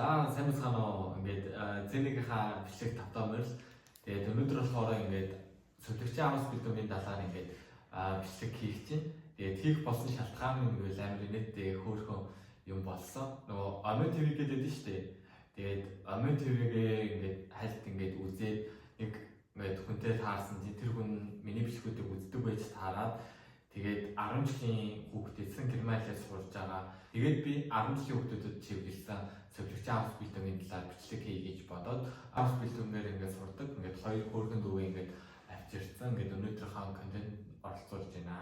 За сайн байна уу? Ингээд зэнийхээ бичлэг тавтаамаар л тэгээд өнөөдөр болохоор ингээд зөвлөгчийн амс бэлдүүгийн талаар ингээд бичлэг хийх чинь. Тэгээд хийх болсон шалтгаан нь ингээд амар инээдтэй хөөрхөн юм болсон. Нөгөө Амин ТV гэдэг нь шүү дээ. Тэгээд Амин ТV-гээ ингээд хальт ингээд үзээд нэг ингээд хүнтэй таарсан тэр хүн миний бичлэгүүдийг үздэг байж таараад тэгээд 10 жилийн хүүхдээсэн Германлаас сурж байгаа. Тэгээд би 10 жилийн хүүхдүүдэд чиглэсэн зөвлөгчийн амс бэлдүүгийн талаар бичлэг хийе гэж бодоод амс бэлдүүнээр ингээд сурдаг. Ингээд хоёр хөөрхөн дүүгээ ингээд авчирсан. Ингээд өнөөдрийнхөө контент оролцуулж байна.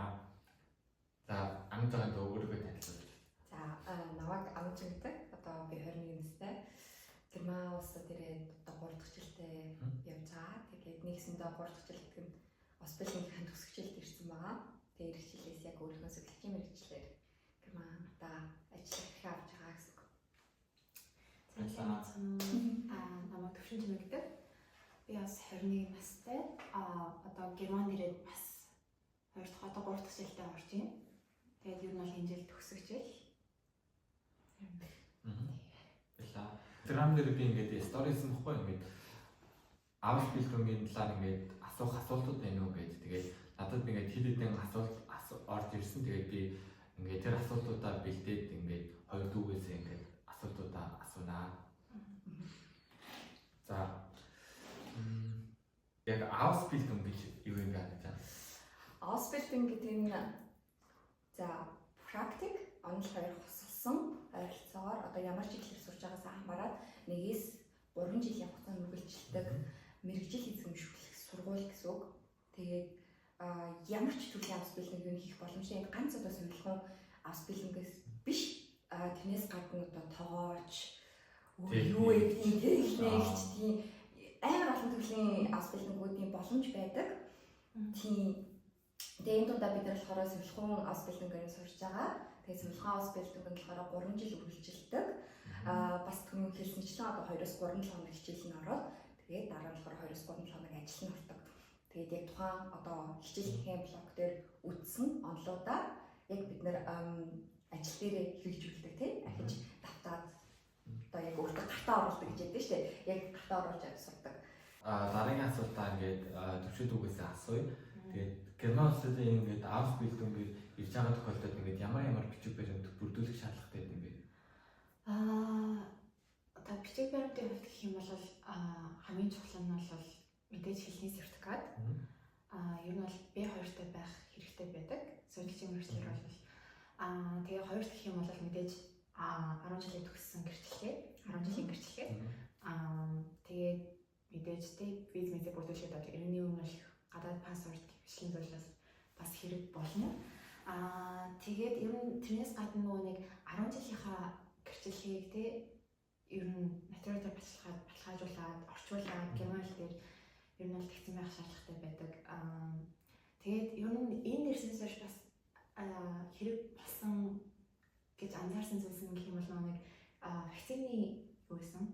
За амжаагийн дүүгээрээ танилцуулъя. За намайг амж гэдэг. Одоо би 21 настай. Герман улсад ирээд одоо 3 дахь жилдээ явж байгаа. Тэгээд нэгсэндээ 3 дахь жил гэдэг нь Оспелингийн төгсөх жилд ирсэн байгаа. Тэгээд ирэх жилээс яг өөрийнхөө зөвлөгчийн мэргэжлэр Германд ажиллах авч байгаа гэсэн үг. Намайг Төвшин Жимэг гэдэг. Би бас 21 настай. Одоо Германд ирээд бас 2 дахь жилдээ орж байна. Тэгээд ер нь бол энэ жил төгсөх жил. Instagram дээр би ингээд сторизм баггүй ингээд амс бэлдүүгийн талаар ингээд асуултууд байна уу гэж тэгээд надад ингээд хэд хэдэн асуулт орж ирсэн. Тэгээд би ингээд тэр асуултуудаа бэлдээд ингээд хоёр дүүгээс ингээд асуултуудаа асуунаа. За яг амс бэлдүүн гэж юу юм бэ гэж байна? Амс бэлдүүн гэдэг нь за практик онл хоёр хосолсон ойролцоогоор одоо ямар чиглэлээр сурж байгаас хамаарат 1-3 жилийн хугацаанд үргэлжилдэг мэргэжил эзэмшүүлэх сургууль гэсэн үг. Тэгээд ямар ч төрлийн амс бэлдүүн хийх боломжтой. Ганц одоо сонирхол амс бэлдүүнгээс биш тэрнээс гадна одоо тоогооч юу гэдгийг техникч тийм амар олон төрлийн амс бэлдүүнгүүдийн боломж байдаг. Тийм. Тэгээд энэ удаа бид нар болохоор сонирхол амс бэлдүүнгээр сурж байгаа. Тэгээд сонирхол амс бэлдүүнг болохоор 3 жил үргэлжилдэг. Бас түрүүн хэлсэнчлэн одоо 2-3 хоног хичээл нь ороод тэгээд дараа нь болохоор 2-3 хоног ажил нь ордог. Тэгээд яг тухайн одоо хичээлийн блок дээр үтсэн онлуудаа яг бид нэр ажил дээрээ хэрэгжүүлдэг тийм ахиж давтаад одоо яг өөртөө гартаа оруулдаг гэж яддаг шүү дээ. Яг гартаа оруулж сурдаг. Дараагийн асуултаа ингээд төвшөд үгээс асууя. Тэгээд Герман улсад ингээд амс бэлдүүнгээр ирж байгаа тохиолдолд ингээд ямар бичиг баримт бүрдүүлэх шаардлагатай юм бэ? Одоо бичиг баримтын хувьд гэх юм бол хамгийн чухал нь бол мэдээж хэлний сертификат. Ер нь бол B2-тай байх хэрэгтэй байдаг. Зөвлөгчийн мэргэжлэр бол тэгээ хоёр дахь юм бол мэдээж 10 жилийн төгссөн гэрчлэгээ, 10 жилийн гэрчлэгээ. Тэгээд мэдээж виз мэдээ бүрдүүлэхэд одоо 90-ийн өмнө гадаад паспорт бичлэгийн зүйлээс бас хэрэг болно. Тэгээд ер нь тэрнээс гадна нөгөө нэг 10 жилийнхаа гэрчлэгийг ер нь натуралаар баталгаажуулаад, орчуулаад Герман хэл дээр ер нь бол тэгсэн байх шаардлагатай байдаг. Тэгээд ер нь энэ нэрсээс биш бас хэрэг болсон гэж анзаарсан зүйлс нь гэх юм бол нэг вакцины юу гэсэн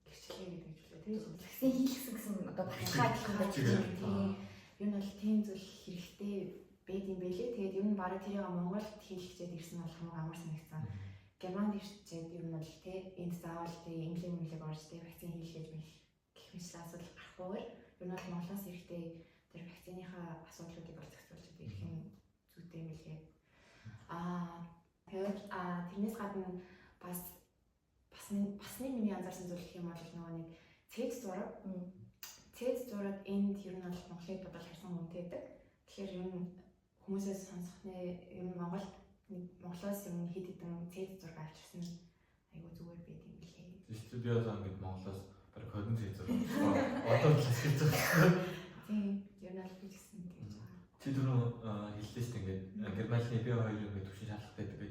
гэрчлэгээ гэдэг ч үлээ тийм вакцины хийлгсэн гэсэн одоо баталгаа гэх юм байна. Тийм. Ер нь бол тийм зүйл хэрэгтэй байд юм байлээ. Тэгээд ер нь бараг тэрийг Монголд хийлгэчээд ирсэн бол хамаагүй амар санагдсан. Германд ирчээд ер нь бол энд заавал эмнэлэг орж вакцины хийлгэж гэх мэт асуудал гарахгүйгээр ер нь бол Монголоос ирэхдээ тэр вакциныхаа асуудлуудыг олзогцуулж ирэх нь зүйтэй юм билээ. Тэгээд тэрнээс гадна бас нэг миний анзаарсан зүйл гэх юм бол нөгөө нэг цэц зураг энд ер нь бол Монголыг бодол харсан үнэтэй байдаг. Тэгэхээр ер нь хүмүүсээс сонсох нь ер нь Монголоос ер нь хэд хэдэн цэц зураг авчирсан айгу зүгээр байд юм билээ. Тэгвэл би одоо ингээд Монголоос бараг 20 цэц зураг одоо л ашиглаж байгаа. Тийм, ер нь аль гэсэн гэж байгаа. Чи түрүү хэллээ шүү дээ ингээд Германы B2 ингээд төвшин шаардлагатай гэдэг.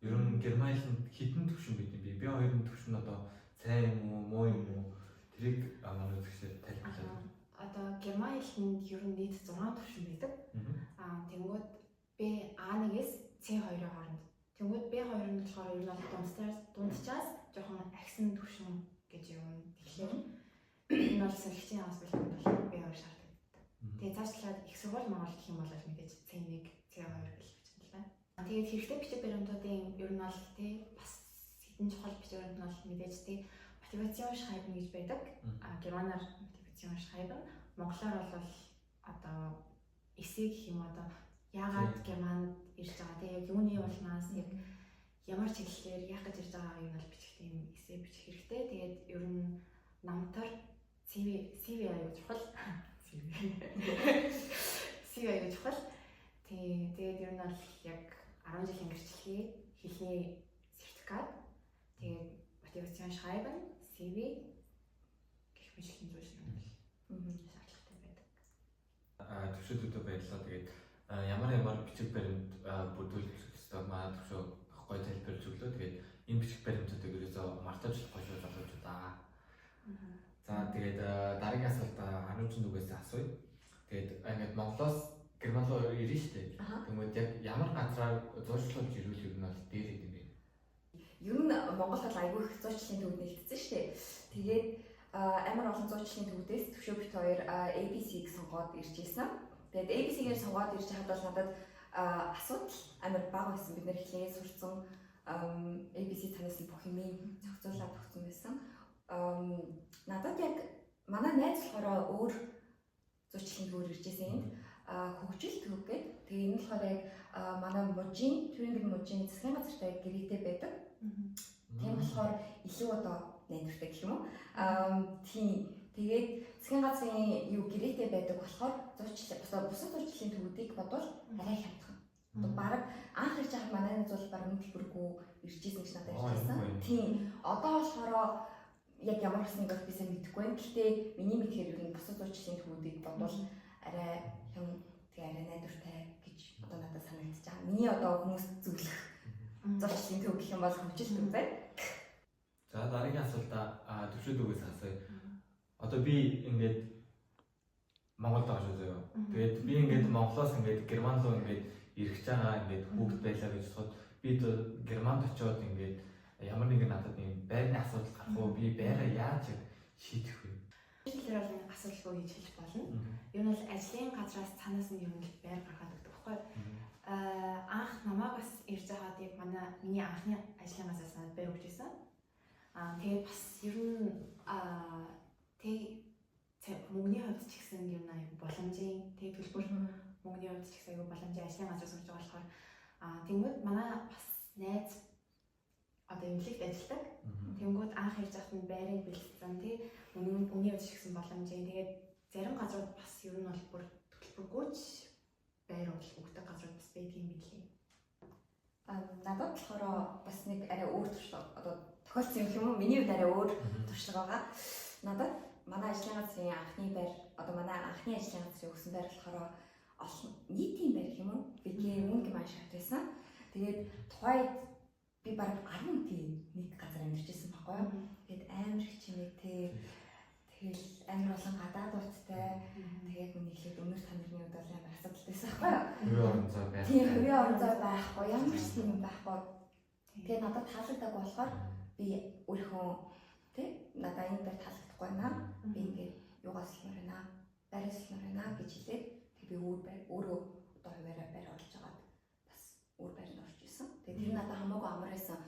Ер нь Германд хэдэн төвшин байд юм бэ? B2-ын төвшин одоо сайн юм уу, муу юм уу? Тэрийг манай үзэгчдэд тайлбарлаа. Одоо Герман хэлэнд ер нь нийт 6 төвшин байдаг. Тэнгүүд B1-ээс C2-ийн хооронд. Тэнгүүд B2 нь болохоор ер нь дундчаас жоохон агсан төвшин гэж юм. Тэгэхээр энэ бол сэргчийн амс бэлтгэл бол B2 шаарддаг. Тэгээ цаашлаад их сургууль Монгол гэх юм бол мэдээж C1, C2 гэж бичсэн л да. Тэгээд хэрэгтэй бичиг баримтуудын ер нь бол бас хитэн чухал бичвэрүүд нь бол мэдээж тий мотивацион шайбн гэж байдаг. Германаар мотивацион шайбн, монголоор бол одоо эссе гэх юм одоо яагаад германд ирж байгаа тий яг юуны улмаас яг ямар чиглэлээр яах гэж ирж байгааг нь бол бичих тийм эссе бичих хэрэгтэй. Тэгээд ер нь намтар CV аяа чухал. CV аяа чухал. Тэгээд ер нь бол яг 10 жилийн гэрчлэгээ, хэлний сертификат, тэгээд мотивацион шайбн, CV гэх мэт зүйл нь шаардлагатай байдаг. Төвшөлтөд баярлалаа. Тэгээд ямар бичиг баримт бүрдүүлэх ёстой маа төвшөө гой тайлбарлаж өглөө. Тэгээд энэ бичиг баримтуудыг ерөөсөө мартаж болохгүй боловч удаа. За тэгээд дараагийн асуулт Ануужин нүгээс асууя. Тэгээд ингээд Монголоос Герман руу ирнэ шүү дээ. Тэгмээд яг ямар газраар зуршлуулж ирүүл ер нь бол дээр идэв юм бэ? Ер нь Монгол бол айгүй их зурчлалын төвд нэгдсэн шүү дээ. Тэгээд амар олон зурчлалын төвдөөс төвшөө бит хоёр ABC-г сонгоод ирж ирсэн. Тэгээд ABC-гээр сонгоод ирж хаад бол надад асуудал амар бага байсан. Бид нэр хэлээ сурцсан ABC танаас бүх юм зохицуулаад өгсөн байсан. Надад яг манай найз болохоор өөр зурчлалын төвөөр ирж ирсэн юм. Хөгжил төв гэдэг. Тэгээ энэ болохоор яг манай мужийн Тюрингэн мужийн засгийн газартай гэрээтэй байдаг. Тийм болохоор илүү одоо найдвартай гэх юм уу? Тийм. Тэгээд засгийн газрын юу гэрээтэй байдаг болохоор зурчлал бусад зурчлалын төвүүдийг бодвол арай хямдхан. Одоо баг анх ирж байгаа манай найз бол баг нэг төлбөргүй ирж ирсэн гэж надад ярьсан. Тийм. Одоо болохоор яг ямар хэсэг бол бисээ мэдэхгүй байна. Гэхдээ миний мэдхээр ер нь бусад зурчлалын төвүүдийг бодвол арай арай найдвартай гэж одоо надад санагдаж байгаа. Миний одоо хүмүүс зөвлөх зурчлалын төв гэх юм бол хөгжил төв байна. За дараагийн асуултаа төвшөөд өгөөс асууя. Одоо би ингээд Монголд байгаа шүү заяа. Тэгээд би ингээд Монголоос ингээд Герман руу ингээд ирэх гэж байгаа ингээд хүүхд байлаа гэж бодоход би Германд очиод ингээд ямар нэгэн надад юм байрны асуудал гарах уу? Би байраа яаж шийдэх вэ? Тэгэхээр бол нэг асуудалгүй гэж хэлж болно. Ер нь бол ажлын газраас цаанаас нь ер нь байр гаргаад өгдөг байхгүй. Анх намайг бас ирж байгаад яг миний анхны ажлын газраас надад байр өгч ирсэн. Тэгээд бас ер нь мөнгөний хувьд ч гэсэн ер нь аюу боломжийн төлбөр мөнгөний хувьд ч гэсэн аюу боломжийн ажлын газраас сурж байгаа болохоор тэгмэд манай бас найз одоо эмнэлэгт ажилладаг. Тэнгүүд анх ирж байхад нь байрыг бэлдсэн тий өмнө үед ч гэсэн боломжийн тэгээд зарим газрууд бас ер нь бол бүр төлбөргүйч байр өгдөг газрууд бас байдаг юм билээ. Надад болохоор бас нэг арай өөр туршлага одоо тохиолдсон юм юм уу? Миний хувьд арай өөр туршлага байгаа. Надад манай ажлын газрын анхны байр одоо манай анхны ажлын газрын өгсөн байр болохоор олон нийтийн байр юм уу? Бидний мөнгө маш их байсан. Тэгээд тухайд би бараг 10 тийм нэг газар амьдарч байсан байхгүй юу? Тэгээд амар их чимээтэй тэгэл амар олон гадаадуудтай тэгээд үнэхээр өнөр танирны үед бол амар асуудалтай байсан байхгүй юу? Хувийн орон зай байх. Тийм хувийн орон зай байхгүй ямар ч тийм юм байхгүй. Тэгээд надад таалагддаг болохоор би өөрийнхөө тий надад энэ байр таалагдахгүй байна. Би ингээд юугаас л мөрөнө байраас л мөрөнө гэж хэлээд тэг би өөрөө одоо хуваараа байр олж агаад бас өөр байранд орж исэн. Тэгээд тэр надад хамаагүй амар байсан.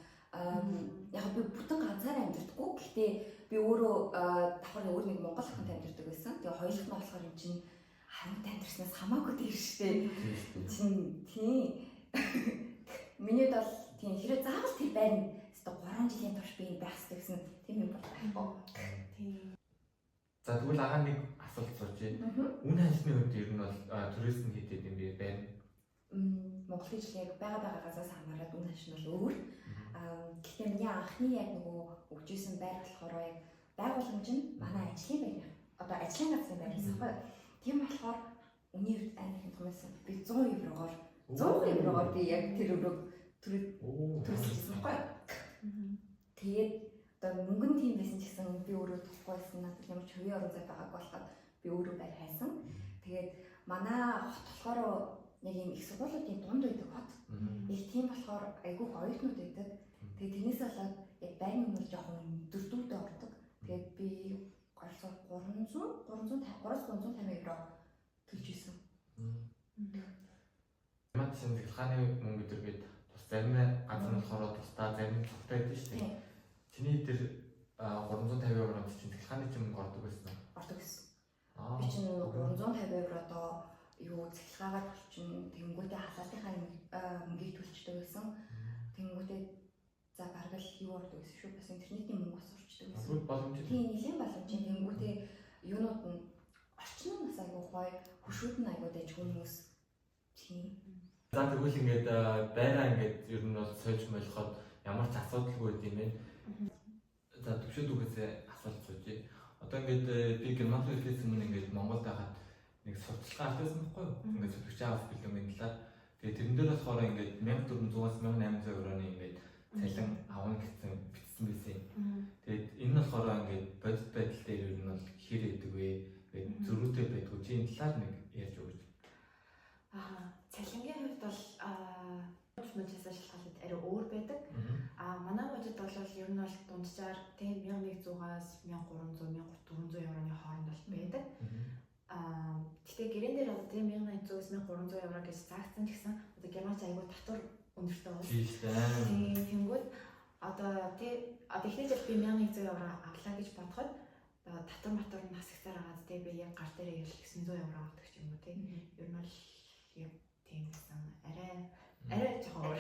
Яг би бүтэн ганцаараа амьддаггүй. Гэхдээ би өөрөө давхар өөр нэг Монгол охинтой амьддаг байсан. Тэгээ хоёулах нь болохоор юм чинь хамт амьдснаас хамаагүй дээр штэ. Тийм. Миний бол тийм хэрэг заавал тэр байранд өстө 3 жилийн турш би байх хэрэгтэй гэсэн тийм юм бол байхгүй. Тийм. За тэгвэл агаа нэг асуулт сууж байна. Үн ханшны үед ер нь бол турист нь хийдэг юм байна. Монголын жилийг байгаагаас хамаарат үн ханш нь бол өөр. Гэхдээ миний анхны яг нөгөө өгчээсэн байр болохоор яг байгууламж нь манай ажлын байр. Одоо ажлын газрын байр гэсэн хэрэг. Тийм болохоор үний хувьд амар их томсон. Би 100 еврогоор 100 еврогоор би яг тэр өрөөг төрүүлсэн байхгүй. Тэгээд одоо мөнгөн тийм байсан ч гэсэн би өөрөө тухгүй байсан. Надад ямар ч хувийн орон зай байгааг болохоор би өөрөө байр хайсан. Тэгээд манай хот болохоор яг юм их сургуулиудын дунд байдаг хот. Яг тийм болохоор айгүй оюутнууд байдаг. Тэгээд тэрнээс болоод яг байрны өмнө жоохон дөрдүүтэй ордог. Тэгээд би 350 евро төлж исэн. Мат шинжилгааны мөнгө өдр гээд тус зарим газар нь болохоор тусдаа зарим нь цогтой байдаг шүү дээ. Чиний дээр 350 евронд чинь цахилгааны чинь мөнгө ордог байсан уу? Ордог гэсэн. Би чинь 350 евро одоо юу цахилгаагаар төлчин тэнгүүтээ халаалтынхаа мөнгийг төлчдөг байсан. Тэнгүүтээ за бараг л юу ордог гэсэн шүү. Бас интернетийн мөнгө бас орчдөг байсан. Тэгвэл боломжтой. Тийм нэлийн боломжтой. Тэнгүүтээ юунууд нь орчин нь бас айгүй гоё, хөшүүд нь айгүй дэж хүмүүс. Тийм. За тэгвэл ингээд байраа ингээд ер нь бол сольж болоход ямар ч асуудалгүй байд юм байна. За төвшөөд үгээсээ асуулт сууж. Одоо ингээд би герман хэлээс өмнө ингээд Монголд байхад нэг сурталчилгаа авчихсан байхгүй юу? Ингээд зөвлөгч авах бэлтгэмийн талаар. Тэгээ тэрэн дээр болохоор ингээд 1400-аас 1800 евроны ингээд цалин авах гэсэн бичсэн байсан. Тэгээд энэ нь болохоор ингээд бодит байдал дээр ер нь бол хэр идэг вэ? Ингээд зөрүүтэй байдгүй чи энэ талаар нэг ярьж өгөөч. Цалингийн хувьд бол мужаас шалтгаалаад арай өөр байдаг. Манай мужид бол ер нь бол дунджаар тийм 1100-аас 1300 1400 евроны хооронд бол байдаг. Гэхдээ гэрэн дээр одоо тийм 1800-аас 1300 евро гэж заагдсан ч гэсэн одоо германч айгүй татвар өндөртэй байна. Тийм тэнгүүд одоо эхний жил би 1100 евро авлаа гэж бодоход татвар нь хасагцаар агаад тийм би яг гар дээр ирэл 900 евро авдаг ч юм уу тийм. Ер нь бол тийм гэсэн арай жоохон өөр.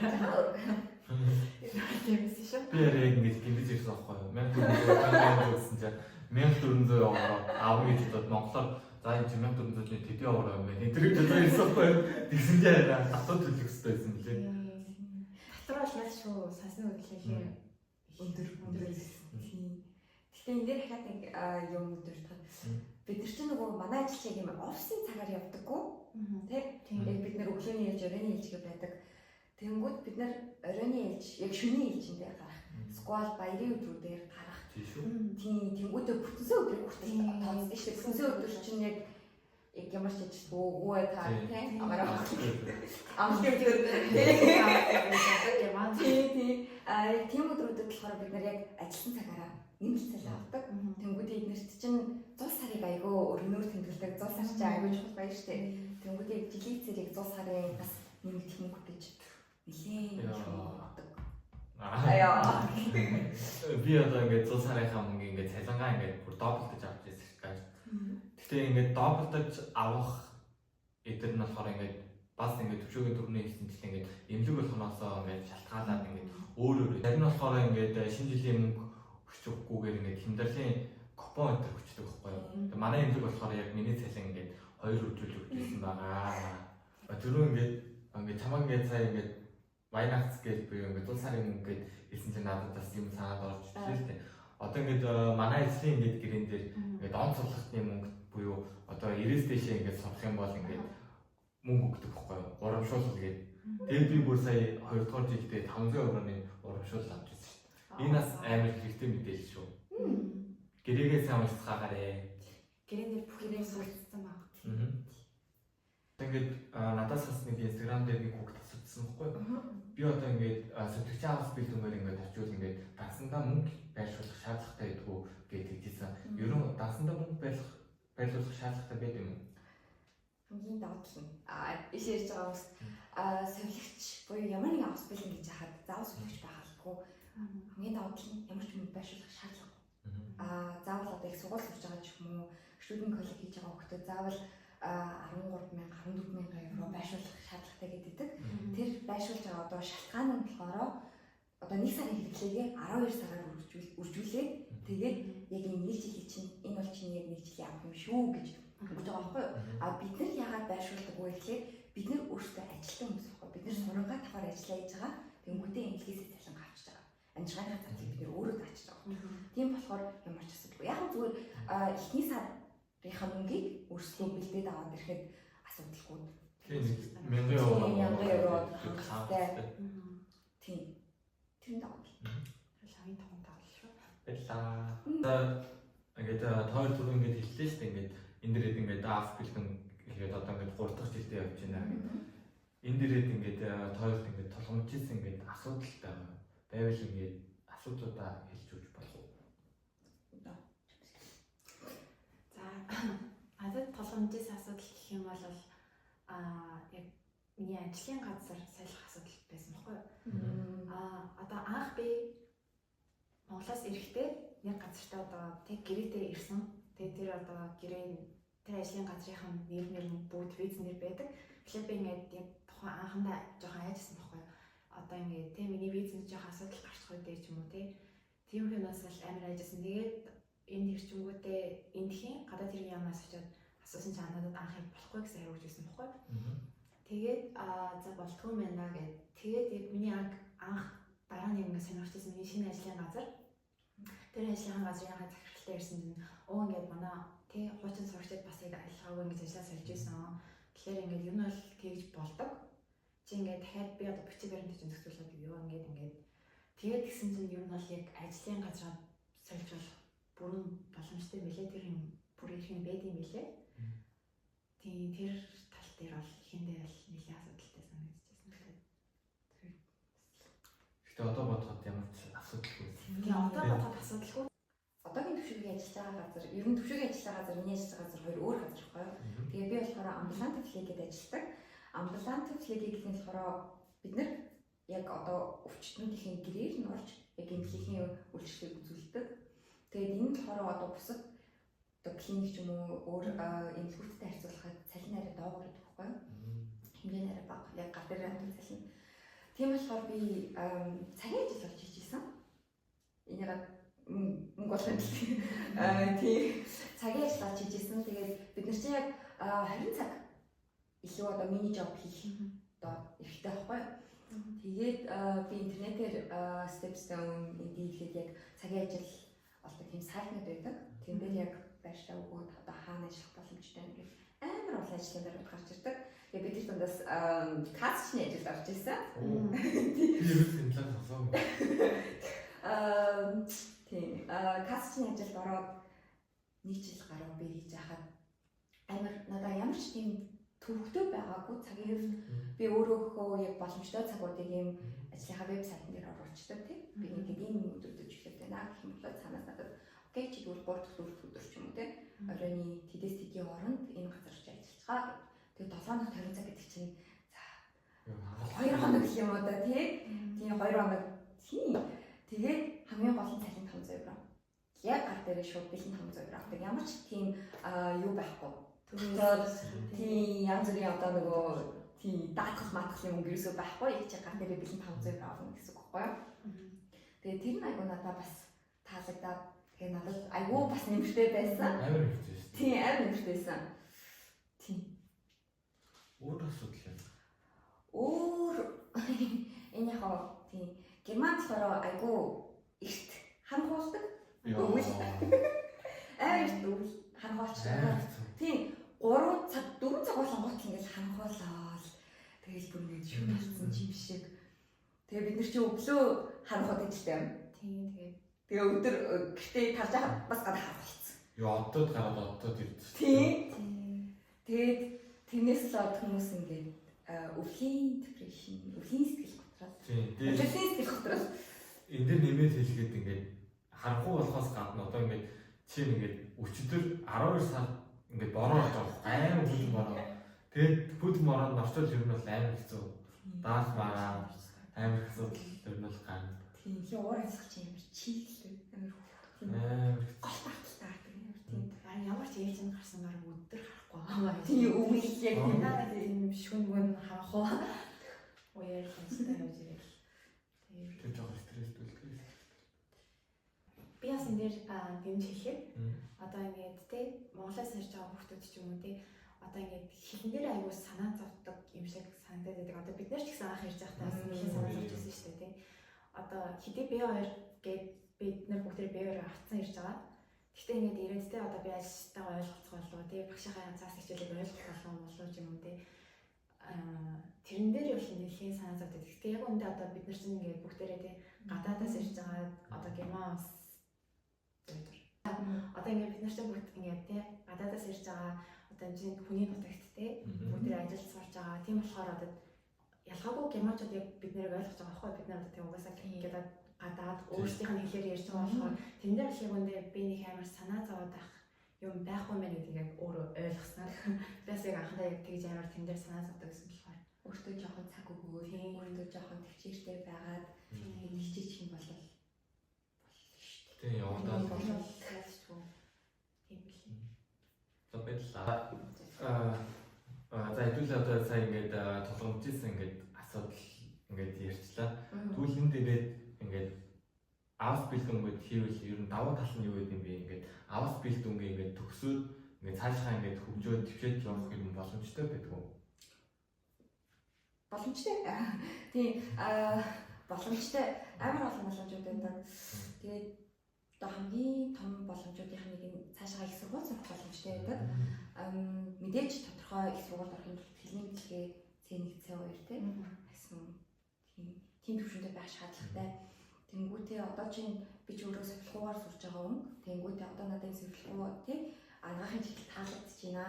Тиймээс шүү. Би яг ингэж гинбэж ирсэн байхгүй юу? 1400 гэсэн чинь 1400 евро авах гэж бодоод Монголоор за энэ 1400-ны тэдний евро юм байна. Тэр гэж хэлсэн байхгүй юу? Тэгсэн чинь татвар төлөх хэрэгтэй байсан билээ. Татвар бол маш шүү. Сасны хөдөлгөөн өндөр. Гэхдээ энэ дээр дахиад нэг юм өдөртгөн. Бид нар чинь нөгөө манай ажил яг юм офисын цагаар явдаггүй. Тийм. Яг бид нар өглөөний ээлж, оройны ээлж гэж байдаг. Тэнгүүд бид нар оройны ээлж, яг шөнийн ээлжиндээ гарах. Сквал баярын өдрүүдээр гарах. Тийм. Тэнгүүдээ бүтэнсээ өдрийг хүртэл тооцсон шүү дээ. Бүтэнсээ өдөр чинь яг ямар ч ажил өвөө та тийм. Амлын өдөр. Тийм. Тийм өдрүүдэд болохоор бид нар яг ажилласан цагаараа нэмэлт цалин авдаг. Тэнгүүдээ эднэрт чинь 100 сарыг айгүй өргөнөөр тэмдэглэдэг. 100 сар чинь айгүй чухал баяр шүү дээ. Тэнгүүдээ жилийн цэрэг 100 сарын бас нэмэлт мөнгө гэж нэлээд авдаг. Би одоо ингээд 100 сарынхаа мөнгө ингээд цалингаа ингээд бүр доблдож авч ирсэн шүү дээ. Гэхдээ ингээд доблдож авах эдгээр нь болохоор ингээд бас ингээд төвшөөгийн төрний хэлсэнчлэн ингээд эмнэлэг болохоосоо ингээд шалтгаалаад ингээд өөр. Зарим нь болохоор ингээд шинэ жилийн мөнгө өгчгүйгээр ингээд хямдрлын купон өдр өгчдөг байхгүй юу. Тэгээ манай эмнэлэг болохоор яг миний цалин ингээд 2 өдрөл өгчсэн байгаа. Түрүү ингээд чамаг ингээд сая ингээд Вайнакс гэж би ингээд тул сарын мөнгө гээд хэлсэн чинь надад бас юм санаад орж ирлээ л дээ. Одоо ингээд манай эзлийн ингээд гэрэн дээр ингээд он цуглахтны мөнгө буюу одоо 90-с дэшээ ингээд сурах юм бол ингээд мөнгө өгдөг байхгүй юу? Урамшуул гээд. Тэгээд би бүр сая 2 дугаар жилдээ 500 евроны урамшуул авч ирсэн шүү дээ. Энэ бас амар хэрэгтэй мэдээлэл шүү. Гэрээгээ сайн уншицгаагаарэ. Гэрэн дээр бүх юм суралцсан баг. Ингээд надаас бас нэг Instagram дээр нэг хүүхд асуусан байхгүй юу? Би одоо ингээд сэтгч авах бэлтэнгээр ингээд очивол ингээд дансандаа мөнгө байршуулах шаардлагатай байдгүй гэдэг хэлсэн. Ер нь дансандаа мөнгө байрлуулах шаардлагатай байд юм уу? Хамгийн доотлол нь иш ярьж байгаа бас сувлагч буюу ямар нэгэн авах бэлэн гэж хаад заавал сувлагч байхалгүй. Хамгийн доотлол нь ямар ч мөнгө байршуулах шаардлагагүй. Заавал одоо их сургууль сурж байгаа ч юм уу, студент коллеж хийж байгаа хүүхдүүд заавал 13,000 14,000 евро байршуулах шаардлагатай гэдэг. Тэр байршуулж байгаа одоо шалтгаан нь болохоор одоо 1 сарын хэрэглээгээ 12 сараар үржүүлээд тэгээд яг энэ нэг жилийн чинь энэ бол чиний яг нэг жилийн авах юм шүү гэж өгч байгаа байхгүй юу? Бид нар яагаад байршуулдаг вэ гэхээр бид нар өөрсдөө ажилтан хүмүүс байхгүй. Бид нар сурангаа давхар ажиллаж хийж байгаа. Тэнгүүдээ эмнэлгээс цалин авчиж байгаа. Амжиргааны цалин бид нар өөрөө заачиж байгаа. Тийм болохоор ямар ч асуудалгүй. Яг зүгээр эхний сарынхаа мөнгийг өөрсдөө бэлдээд аваад ирэхэд асуудалгүй. Тийм 1000 евро хангалттай. Тийм. Тэр даа. Лавын таван таал шүү. Баярлаа. Ингээд тоор түрүү ингээд хэллээ шүү дээ. Ингээд энэ дээрээ ингээд авах бэлэн тэгээд одоо ингээд 3 дахь жилдээ явж байна гэдэг. Энэ дээрээ ингээд тоорт ингээд тулгамжсэн ингээд асуудал байгаа. Байвал ингээд асуудлуудаа хэлж өгч болох уу? За адад тулгамжсэн асуудал гэх юм бол яг миний ажлын газар салах асуудал байсан байхгүй юу? Одоо анх би Монголоос ирэхдээ нэг газартаа одоо тэг гэрээтэй ирсэн. Тэгээд тэр одоо гэрээ тэр ажлын газрынхаа нэр нь бүгд виз нэр байдаг. Тэгэхээр би ингээд яг тухайн анхандаа жоохон айжсан байхгүй. Одоо ингээд тийм миний визэнд жоохон асуудал гарчих үү гэж юм уу тийм хүнээс л амар айжсан. Тэгээд энэ хэрчмгүүдээ эндхийн гадаад хэргийн яамнаас очиод асуусан чи надад анх юм болохгүй гэсэн хариу өгсөн байхгүй. Тэгээд за болтгүй байна гэд. Тэгээд яг миний анх дараа нэг ингэ сонирхчихсан миний шинэ ажлын газар. Тэр ажлын газрын захиралтай ирсэн чинь ингээд манай тий хуучин сурагчид бас яг ажиллагаагүй ингэж ажиллаа сольж исэн. Тэгэхээр ингээд ер нь бол тэгж болдог. Чи ингээд дахиад би одоо бичиг баримт чинь зөвсүүлээд юу ингээд тэгээд гисэн чинь ер нь бол яг ажлын газраа сольж болох бүрэн боломжтой мэлээ тэр юм бүр их юм байд юм билээ. Тийм тэр тал дээр бол ихэндээ бол нэлээд асуудалтай санагдчихсан. Гэтэ одоо бодоход ямар ч асуудалгүй. Тийм одоо бодоход асуудалгүй. Одоогийн төвшингийн ажиллаж байгаа газар, ер нь төвшингийн ажиллаж байгаа газар, миний ажиллаж байгаа газар хоёр өөр газар байхгүй юу? Тэгээ би болохоор амбулант флегэд ажилладаг. Амбулант флегийг гэх нь болохоор бид нар яг одоо өвчтнүүдийн гэрээр нь орж яг эмнэлгийн үйлчлэгийг үзүүлдэг. Тэгээд энэ болохоор одоо бусад одоо клиник ч юм уу өөр эмнэлгүүттэй харьцуулахад цалин арай доогуур гэдэг байхгүй юу? Хэмжээ арай бага, яг гар дээр амт цалин. Тийм болохоор би цагийн ажил болж хийжсэн. Энийг мөнгө олсон тийм цагийн ажиллаж хийжсэн. Тэгээд бид нар чинь яг 20 цаг илүү одоо миний job хийх одоо эрэхтэй байхгүй. Тэгээд би интернетээр stepstone хийгээд яг цагийн ажил олдог тийм сайтнууд байдаг. Тэн дээр яг байршаа өгөөд одоо хаана ажиллах боломжтой юм гэх амар олон ажлын баримт гарч ирдэг. Тэгээд бид тэр дундаас кастчны ажилд орж ирсэн. Би юу юм талаар сонсоогүй. Тийм кастчны ажилд ороод нэг жил гаруй би хийж хахад амар надаа ямар ч тийм төвөгтэй байгаагүй цагийн хувьд би өөрөө яг боломжтой цагуудыг ийм ажлынхаа вебсайтн дээр оруулцдаг тийм би ингээд ийм юм үзүүлж эхлэх байна гэх юм бол цаанаас надад окей чи тэгвэл 3 дахь өдөр ч юм уу тийм оройны тэдэс тэдийн оронд энэ газар ч ажиллаж байгаа. Тэгээд 7 хоног 20 цаг гэдэг чинь за 2 хоног гэх юм уу да тийм 2 хоног тийм тэгээд хамгийн гол нь цалин 500 евро. Яг гар дээр шууд бэлэн 500 евро авдаг. Ямар ч тийм юу байхгүй. Тийм янз бүрийн одоо нөгөө тийм даатгал маатгал юм ерөөсөө байхгүй. Яг чи гар дээр бэлэн 500 евро авах гэсэн үг байхгүй юу? Тэгээд тэр нь айгу надад бас таалагдаад тэгээд надад айгу бас нэмэртэй байсан. Амар хэвчээ шүү. Тийм амар нэмэртэй байсан. Тийм. Өөр асуудал юм. Өөр энэ яг тийм Германд болохоор айгу ихт ханхуулдаг. Өвөл. Айрт өвөл ханхуулдаг. Тийм 3 цаг 4 цаг болгоот ингээл ханхуулаад тэгэл бүр ингэж юм болсон юм шиг. Тэгээ бид нар чи өглөө ханхууд ажилладаг юм. Тийм тэгээ өдөр гэртээ тарж байгаа бас гадаа ханхуулсан. Юу одод гараад одод ирдэ. Тийм. Тэгээд тэрнээс л хүмүүс ингээд өвлийн депрешн, өвлийн сэтгэл готрол. Тийм. Өвлийн сэтгэл готрол. Энд дээр нэмээд хэлгээд ингээд харанхуй болохоос гадна одоо ингээд чи ингээд өчигдөр 12 сар ингээд бороо орж байгаа амар бүлэн бороо. Тэгээд бүлэн бороонд орчвол ер нь бол амар хэцүү. Даах маа амар асуудал ер нь бол гарна. Тийм. Тэгээ уур амьсгал чи амар чиглэл амар гол баталтай тийм. Ямар ч ээж нь гарсан баг өдөр харахгүй байгаа. Тийм өвөл яг надад тийм шүнгэн харахгүй. Уяар хэмжтэй явж ирэл. Тэр жоохон стресстэй үлдээ. Би бас энэ дээр дэмж хэлэхэд одоо ингээд те Монголоос ирж байгаа хүмүүс ч юм уу те одоо ингээд хэлэн дээр аягүй санаа зовдөг юм шиг санагдаад байдаг. Одоо бид нар ч гэсэн анх ирж байхдаа хэлэн санаа зовж байсан шүү дээ те. Одоо хэдий B2 гээд бид нар бүгдээ B2 авцсан ирж байгаа. Гэхдээ ингээд ирээд те одоо би ажилтайгаа ойлголцох болов те багшийнхаа цаас хичээлийг ойлгох болов юм уу те тэрэн дээр юу нэлийн санаа зовдөг. Гэхдээ яг үндэ одоо бид нар чинь ингээд бүгдээрээ те гадаадаас ирж байгаа одоо Герман одоо ингээд бид нар чинь бүгд ингээд те гадаадаас ирж байгаа одоо энэ хүний нутагт те бүгдээ ажилд сурж байгаа. Тийм болохоор одоо ялгаагүй германчууд яг бид нэрийг ойлгож байгаа байхгүй бид нар одоо тийм угаасаа ингээд гадаад өөрсдийнх нь хэлээр ярьж байгаа болохоор тэн дээр л яг үндэ би нэг амар санаа зовоод байх юм байхгүй мэн гэдгийг яг өөрөө ойлгосноо. Бас яг анхандаа яг тэгж амар тэн дээр санаа зовдог гэсэн болохоор өөртөө жоохон цаг өгөө, өөртөө жоохон төвчээртэй байгаад хичээчих юм бол болно шүү дээ. Тийм явагдаад. Болчихгүй. Тийм биш. За баярлалаа. За хэдүүлээ одоо сая ингээд тулгамжсэн ингээд асуудал ингээд ярьчлаа. Тэгвэл энэ дээрээ ингээд авс бэлдэнгээд хийвэл ер нь давуу тал нь юу гэдэг юм бэ? Ингээд авс бэлдэнгээ ингээд төгсөөд ингээд цаашаа ингээд хөгжөөд төвчээд явах юм боломжтой байдаг уу? Боломжтой. Тийм боломжтой. Амар олон боломжууд байдаг. Тэгээд одоо хамгийн том боломжуудын нэг нь цаашаа их сургууль сурах боломжтой байдаг. Мэдээж тодорхой их сургуульд орохын тулд хэлний дэлхээ C1 C2 тийм төвшөнтэй байх шаардлагатай. Тэнгүүтээ одоо чинь би ч өөрөө сувилгуугаар сурж байгаа хүн. Тэнгүүтээ одоо надад сувилгуу тийм анагаахын чиглэл таалагдж байна.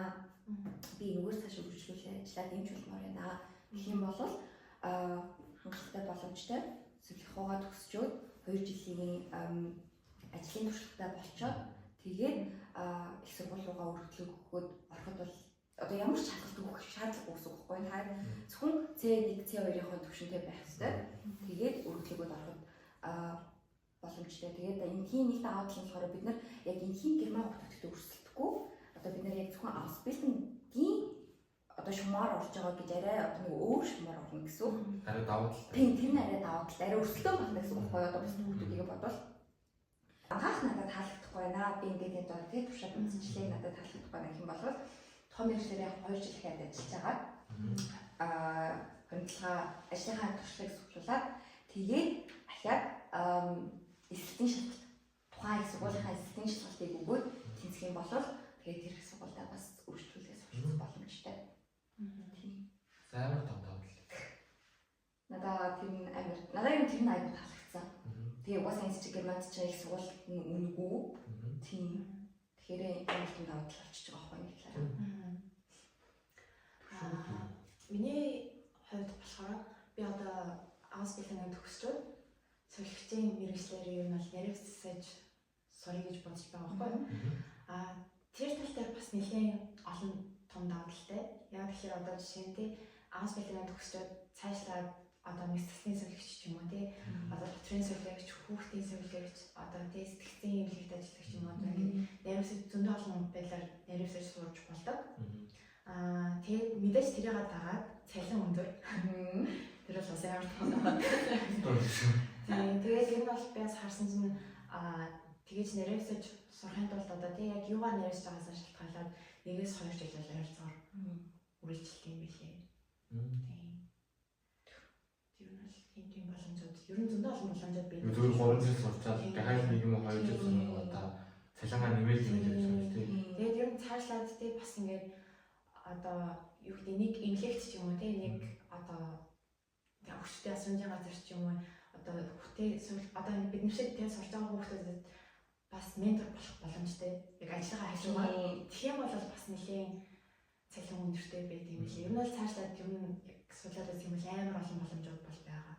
Би энэгээр цааш үргэлжлүүлээ ажиллаад эмч болмоор байна. Гэх юм бол хангалттай боломжтой сувилгуугаа төгсчөөд 2 жилийн ажлын туршлагатай болчоод тэгээд их сургууль руугаа өргөдлөг өгөхөд ороход бол одоо ямар ч шалгалт өгөх шаардлага үүсэх байхгүй. Та зөвхөн C1 C2-ийн төвшөнтэй байх хэрэгтэй. Тэгээд өргөдлөгөд ороход боломжтой. Тэгээд энэхийн нэг даваа тал нь болохоор бид нар яг энэхийн герман хөгтөлтөд өрсөлдөхгүй. Одоо бид нар яг зөвхөн аусбилдингийн одоо шумаар орж байгаа гэж арай одоо нэг өөр шумаар орно гэсэн үг. Арай давуу тал. Тийм тэр нь арай даваа тал. Арай өрсөлдөөн байна гэсэн үг байхгүй одоо бас хөгтөлтийг бодвол анхаах надад таалагдахгүй байна. Би ингээд одоо тийм туршаад үзчихлээ надад таалагдахгүй байна гэх юм бол том хэрэгслээр яг 2 жил дахиад ажиллаж байгаа. Хөндлөгөө ажлынхаа туршлагыг зөвлүүлээд тэгээд дахиад эсэлтийн шалгалт тухайн их сургуулийнхаа эсэлтийн шалгалтыг өгөөд тэнцэх юм бол тэгээд тэр их сургуультай бас үргэлжлүүлэх сурах боломжтой. Тийм. Амар том давуу тал. Надад юм тэр нь аягүй таалагдсан. Тэгээ угаасаа энэ чинь германд чинь их сургууль үнэгүй. Тийм. Тэгэхээр ямар ч давуу тал болчихж байгаа байхгүй нэг талаараа. Миний хувьд болохоор би одоо аусбилдинг төгсчөөд цогцлогчийн мэрэгчлэр ер нь бол нэрвсэж сурах гэж бодож байгаа байхгүй. Тэр тал дээр бас нэлээд олон том давуу талтай. Яг тэгэхээр одоо жишээлбэл аусбилдинг төгсчөөд цаашлаад одоо мэсгэлийн сувилагч ч юм уу тий одоо дотрийн сувилагч, хүүхдийн сувилагч, одоо тий сэтгцийн эмнэлэгт ажиллагч юм уу одоо ингэ нэрвсэж зөндөө олон байдлаар нэрвсэж сурж болдог. Тэгээд мэдээж тэрийг дагаад цалин өндөр. Тэр бол бас ямар том байна. Тэгээд энэ бол би бас харсан чинь тэгэж нэрвсэж сурахын тулд одоо тий яг юугаар нэрвсэж байгаасаа шалтгаалаад 1-2 жил ойролцоогоор үргэлжилдэг юм билээ. Тийм боломжууд ер нь зөндөө олон боломжууд байдаг. Зөвхөн 3 жил сурчаад дахиад 1 юм 2 жил сурах одоо цалингаа нэмээд юм гэж байна тийм. Тэгээд ер нь цаашлаад тий бас ингээд одоо юу гэдэг нэг эмнэлэгч ч юм уу тий нэг одоо хүчтэй асуужийн газар ч юм уу одоо хүүхдээ одоо бид нар шиг тий сурч байгаа хүүхдүүдэд бас ментор болох боломжтой. Яг ажлынхаа хажуугаар тэгэх юм бол бас нэлийн цалин өндөртэй байд юм лээ. Ер нь бол цаашлаад ер нь суулаад үзэх юм бол амар олон боломжууд бол байгаа.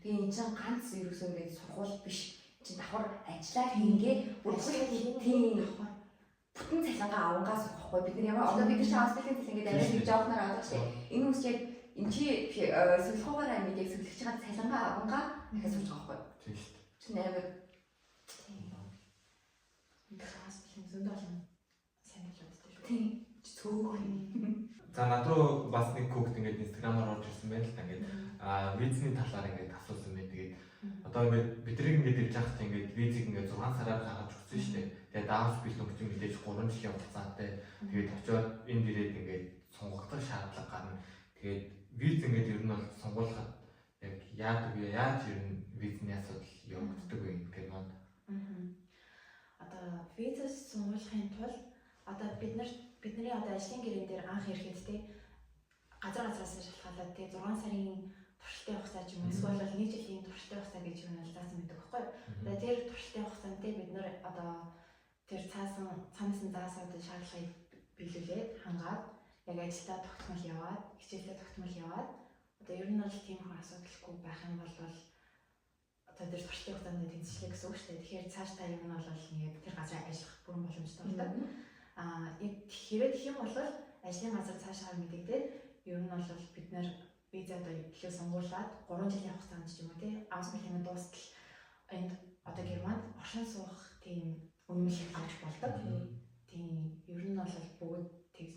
Тэгээ энэ чинь ганц ерөөсөө ингээд сургууль биш. Чи давхар ажиллаа хийнгээ тийм бүтэн цалингаа авангаас сурахгүй. Бид нар ямар одоо бид нар шаасбилын цалин ингээд арай нэг жоохноор авдаг шээ. Энэ хүмүүс яг энэ чи сувилгуугаар амьд яг сувилгч байгаа цалингаа авангаа дахиад сурж байгаа байхгүй. Тийм шүү дээ. Чи нээр шаасбилын зөндөө олон сайн болоодтэй шүү. тийм цөөхөн. За над руу бас нэг хүүхд ингээд инстаграмаар орж ирсэн байна л та ингээд визний талаар ингээд асуусан байна. Тэгээд одоо ингээд бидрийг ингээд ирж явах чинь ингээд визийг ингээд 6 сараар гаргаж өгсөн шүү дээ. Тэгээд даавч бэлэн өгсөн мэдээж 3 жилийн хугацаатай. Тэгээд очиод энд ирээд ингээд сонгогдох шаардлага гарна. Тэгээд виз ингээд ер нь бол сонгуулахад яг яадаг вэ? Яаж ер нь визний асуудал явагддаг вэ гэдэг нь одоо визээс сонгуулахын тулд одоо бидний одоо ажлын гэрэн дээр анх ирэхэд тий газраас шалтгаалаад тий 6 сарын туршилтын хугацаа ч юм уу эсвэл 1 жилийн туршилтын хугацаа гэж юм заасан байдаг байхгүй. Тэгээд тэр туршилтын хугацаанд бид нэр одоо тэр цаанаас нь заасан шаардлагыг биелүүлээд хангаад яг ажилдаа тогтмол яваад, хичээлдээ тогтмол яваад одоо ер нь бол тийм их асуудалгүй байх юм бол одоо тэр туршилтын хугацаанд тэнцвэрлэх гэсэн үг шүү дээ. Тэгэхээр цааш та юм нь бол яг тэр газрын ажиллах бүрэн боломжтой болдог. Яг хэрэг гэх юм бол ажлын газар цаашаа мэдэгдээд ер нь бол бид нэр виза одоо илүү сонгуулад 3 жилийн хугацаанд ч юм уу тий авс мэлхэмээ дуустал энд одоо Германд оршин суух тийм үнэмшил авч болдог. Тийм ер нь бол бүгд тийм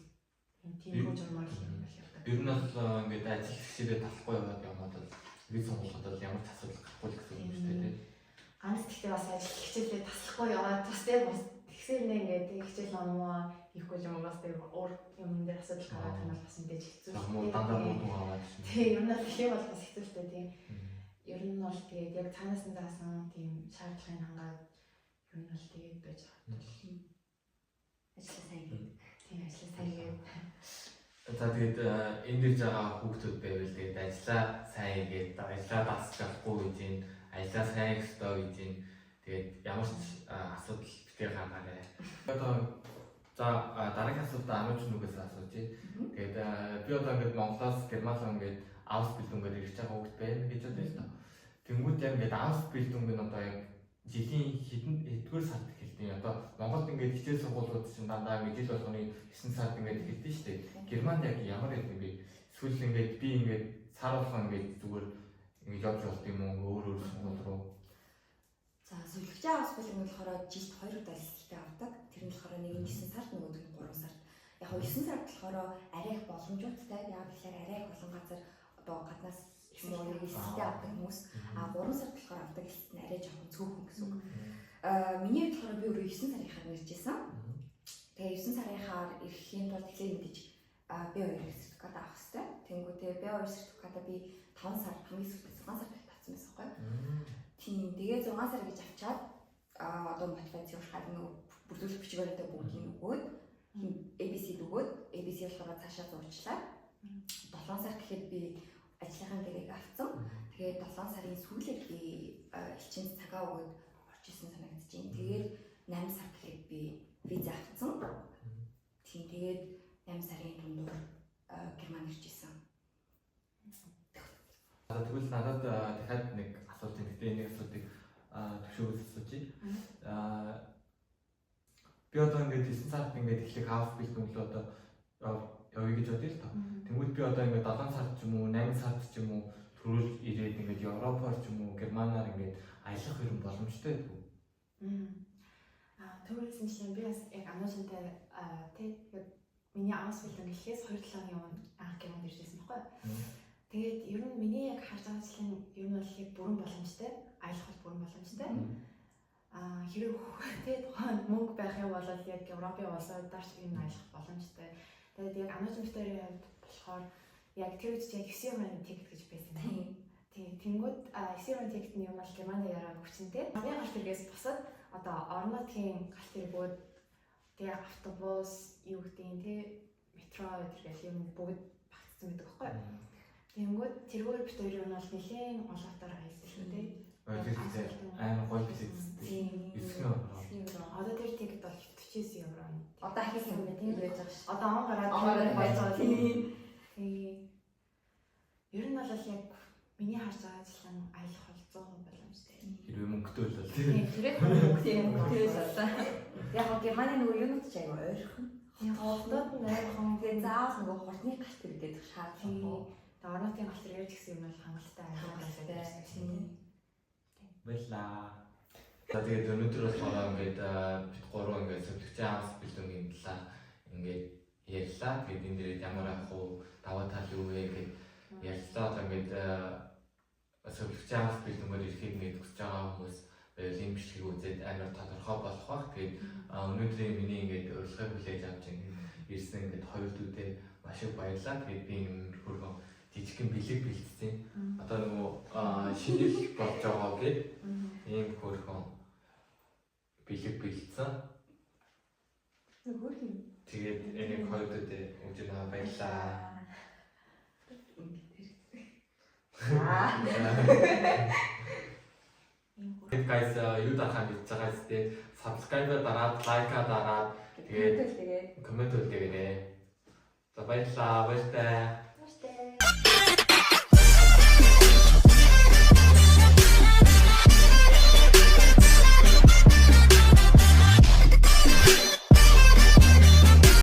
рүү журмаар юм байна. Ер нь бол ингээд ажил хэсэгээрээ талахгүй яваад яваад бол виз сонгоход бол ямар ч асуудал гарахгүй л гэсэн үг шүү дээ. Ганц гэхдээ бас ажил хичээлээ таслахгүй яваад бас тийм бас тэгсэр нэ ингээд хичээл номоо хийхгүй юм бас тийм өөр юм дээр асуудал гараад танаас бас мэдээж хэцүү шүү дээ. Дандаа муу аваад шүү. Тийм ер нь бол их бол бас хэцүүштэй тийм. Ер нь бол тэгээд яг цаанаас нь заасан тийм шаардлагыг хангаад ер нь бол тэгээд байж байгаа. Ажлаа сайн хийдэг. Тийм ажлаа сайн хийгээд. За тэгээд энэ дэрж байгаа хүүхдүүд байвал тэгээд ажлаа сайн хийгээд ажлаа дасч авахгүй гэж юм, ажлаа сайн хийх ёстой гэж юм. Тэгээд ямар ч асуудал битээ гаргаарай. Одоо за дараагийн асуултаа амиж нүгээс асууж. Тэгээд би одоо ингээд Монголоос Герман руу ингээд авс бэлдүнгээр ирж байгаа хүүхд байна гэж бодъё л доо. Тэнгүүд яг ингээд авс бэлдүнг нь одоо яг жилийн хэдгээр сард эхэлдэг. Одоо Монголд ингээд хичээл сургуулиуд чинь дандаа ингээд жил болгоны 9 сард ингээд эхэлдэг шүү дээ. Германд яг ямар юм бэ? Эсвэл ингээд би ингээд сар болгон ингээд зүгээр ингээд явж болт юм уу? Өөр сургууль руу. За зөвлөгчийн авс бэлэн болохоор жилд 2 удаа эсэлтээ авдаг. Тэр нь болохоор нэг нь 9 сард нөгөөд нь 3 сард. Яг нь 9 сард болохоор арай их боломжуудтай. Яг тэгэхээр арай их олон газар одоо гаднаас нэг эсэлтээ авдаг хүмүүс 3 сард болохоор авдаг эсэлт нь арай жоохон цөөхөн гэсэн үг. Миний хувьд болохоор би өөрөө 9 сарынхаар нэржсэн. Тэгээ 9 сарынхаар ирэхийн тулд тэгэхээр мэдээж B2 сертификат авах хэрэгтэй. Тэнгүүтээ B2 сертификатаа би 5 сар хамгийн сүүлд 6 сар татсан байсан байхгүй. Тийм тэгээ 6 сар гэж авчаад одоо мотивац уушгаад нэг бүрдүүлэх бичгээрээ бүгдийг өгөөд ABC өгөөд ABC болохоор цаашаа зурчлаа. 7 сар гэхэд би ажлынхаа гэрээг авсан. Тэгээд 7 сарын сүүлээр би элчинд цагаа өгөөд орж исэн санагдаж байна. Тэгээд 8 сар гэхэд би виза авсан. Тийм тэгээд 8 сарын дундуур Германд ирж исэн. Тэгвэл надад дахиад нэг асуулт юм. Гэтэ энэ асуултыг төвшөөс асуучих. Би одоо ингээд 9 сард ингээд эхлэх хаус бэлдүн л одоо явъя гэж бодъё л тоо. Тэнгүүд би одоо ингээд 7 сард ч юм уу, 8 сард ч юм уу төрүүл ирээд ингээд Европоор ч юм уу, Германаар ингээд аялах юм боломжтой гэдэг үү? Төрүүлсэн чинь би бас яг ануушинтай тий миний авс бэлдэн гэхээс 2-7 өдрийн өмнө анх Германд иржсэн байхгүй. Тэгээд ер нь миний яг харж байгаа зүйл нь ер нь бол их бүрэн боломжтой, аялах бол бүрэн боломжтой. Хэрэг тий тухайн мөнгө байх юм бол яг Европын улсуудаар ч энэ аялах боломжтой. Тэгээд яг ануушинтай болохоор яг тэр үед яг 9 евроны тикет гэж байсан юм. Тийм тэнгууд 9 евроны тикетний юм бол Германд яраа хүчнтэй. Хамгийн гарт хэрэгээс бусад одоо орон нутгийн галт хэрэгүүд тэгээ автобус, юу гэдэг нь тий метро гэх юм бүгд багтсан байдаг байхгүй. Тэнгүүд тэргээр бит хоёр нь бол нэлээд олоотоор аялсан шүү дээ. Амар гоё билет зүтэй. 9 евро. Одоо тэр тикет бол 49 евро. Одоо ахих юм байна тийм байж байгаа шүү. Одоо он гараад байж байгаа тийм. Ер нь бол яг миний харж байгаа зүйл нь аялах бол 100% боломжтой. Хэрвээ мөнгөтэй бол тийм. Хэрэг мөнгөтэй боллоо. Яг Германы нөгөө юунууд ч аяа ойрхон. Хоолтууд нь ойрхон. Тэгээ заавал нөгөө хурдны галт хэрэгдэх шаардлагагүй. Тэгээ орон нутгийн галт хэрэгэж гэсэн юм бол хангалттай аялах байсан. Баярлаа. За тэгээд өнөөдөр болохоор ингээд бид гурав ингээд зөвлөгчийн авс бэлдүнгийн талаар ингээд ярьлаа. Тэгээд энэ дээр ямар авах уу, даваа тал юу вэ гэж ярьлаа. Тэгээд зөвлөгчийн авс бэлдүнгээр ирэхийг ингээд хүсэж байгаа хүмүүс ийм бичлэгийг үзээд амар тодорхой болох бах. Тэгээд өнөөдрийн миний ингээд урилгыг хүлээж авч ингээд ирсэн ингээд хоёр дүүтэй маш их баярлалаа. Тэгээд би энэ хөргөн жижигхэн бэлэг бэлдсэн. Одоо нөгөө шинжил болж байгаа гэд ийм хөргөн бэлэг бэлдсэн. Тэгээд энийг хоёр дүүтэй өгч баярлалаа. Guys, юу дахаа гэж байгаа зү subscribe дараад, like дараад тэгээд коммент үлдээгээрэй. За баярлалаа.